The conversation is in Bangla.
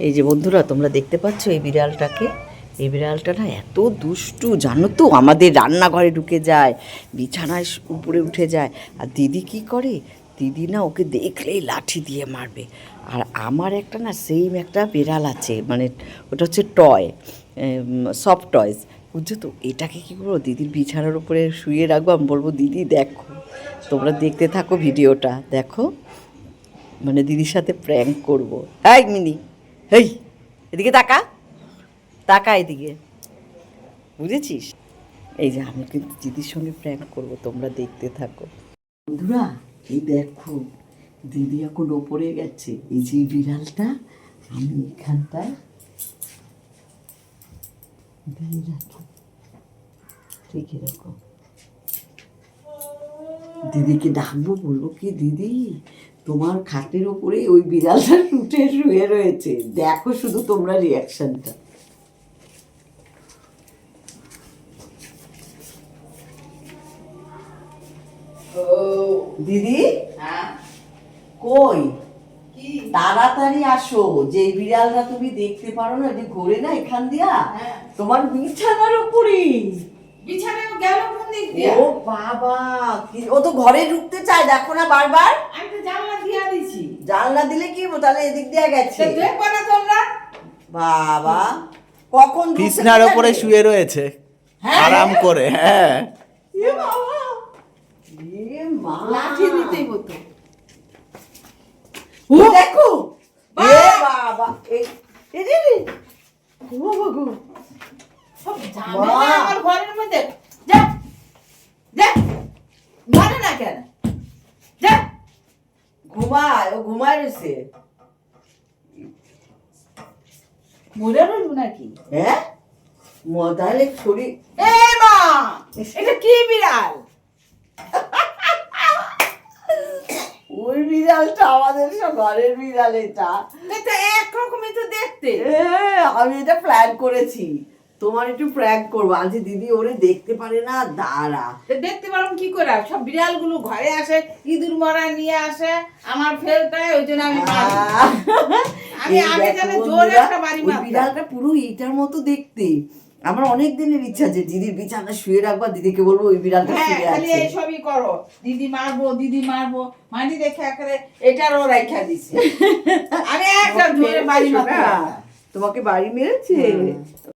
এই যে বন্ধুরা তোমরা দেখতে পাচ্ছ এই বিড়ালটাকে, এই বিড়ালটা না এত দুষ্টু জানো তো, আমাদের রান্নাঘরে ঢুকে যায়, বিছানায় উপরে উঠে যায়। আর দিদি কি করে, দিদি না ওকে দেখলেই লাঠি দিয়ে মারবে। আর আমার একটা না সেম একটা বিড়াল আছে, মানে ওটা হচ্ছে টয়, সফট টয়েস, বুঝছো তো। এটাকে কী করবো, দিদির বিছানার উপরে শুয়ে রাখবো, আমি বলবো দিদি দেখো, তোমরা দেখতে থাকো ভিডিওটা দেখো, মানে দিদির সাথে প্র্যাঙ্ক করবো। হ্যাঁ মিনি, হেই এদিকে তাকা, তাকা এদিকে, বুঝেছিস? এই যে আমি কিন্তু দিদির সঙ্গে প্র্যাঙ্ক করবো, তোমরা দেখতে থাকো বন্ধুরা। এই দেখো দিদি এখন ওপরে গেছে, এই যে বিড়ালটা আমি এখানটায় দিয়ে রাখি, রেখে রাখো। দিদিকে ডাকবো, বলবো কি দিদি তোমার খাটের ওপরে ওই বিড়ালটা উঠে শুয়ে রয়েছে, দেখো শুধু তোমরা রিয়াকশনটা। দিদি কই, তাড়াতাড়ি আসো, যে বিড়ালটা তুমি দেখতে পারো না, যে ঘোরে না এখান দিয়া, তোমার বিছানার উপরে। বিছানায় গেল কোন দিক দিয়ে? ও বাবা, ও তো ঘরে ঢুকতে চায়, দেখো না বারবার। আমি তো জানলা দিয়ে দিছি। জানলা দিলে কি হবো, তাহলে এদিক দিয়ে গেছে। দেখো না তোমরা বাবা কখন বিছানার উপরে শুয়ে রয়েছে আরাম করে। হ্যাঁ এ বাবা, এ মা, লাঠি দিতেই হতো। ও দেখো, এ বাবা, এই এ রে রে, ও বাবা গো, সব ঝামেলা আমার ঘরের মধ্যে। যা যা, মানে না কেন, যা ঘুমায়, ও ঘুমায় রয়েছে। মরে রইল নাকি? হ্যাঁ তাহলে শরীর, এ মা, এটা কি বিড়াল? ওই বিড়ালটা আমাদের সব ঘরের বিড়াল, এটা এটা একরকমই তো দেখতে। আমি এটা প্ল্যান করেছি, তোমার একটু প্র্যাঙ্ক করবো আজ, দিদি ওরে দেখতে পারে না, দাঁড়া। দেখতে পারলাম কি করে, সব বিড়াল গুলো ঘরে আসে, ইঁদুর মরা নিয়ে আসে আমার ফেলটায়, ওই জন্য আমি মারি। আমি এই আগে দেখো জানে জোরে বন্ধুরা, একটা বাড়ি ওই মারতাম। বিড়ালটা পুরো এইটার মতো দেখতে। আমার অনেক দিনের ইচ্ছা যে দিদির বিছানা শুয়ে রাখবা, দিদিকে বলবো ওই বিড়ালটা হ্যাঁ, শুয়ে খালি আছে। এইসবই করো, দিদি মারবো দিদি মারবো, মানি দেখে একেবারে এটারও রাইখা দিছে। আমি একটা জোরে বাড়ি মারতাম। তোমাকে বাড়ি মেরেছে?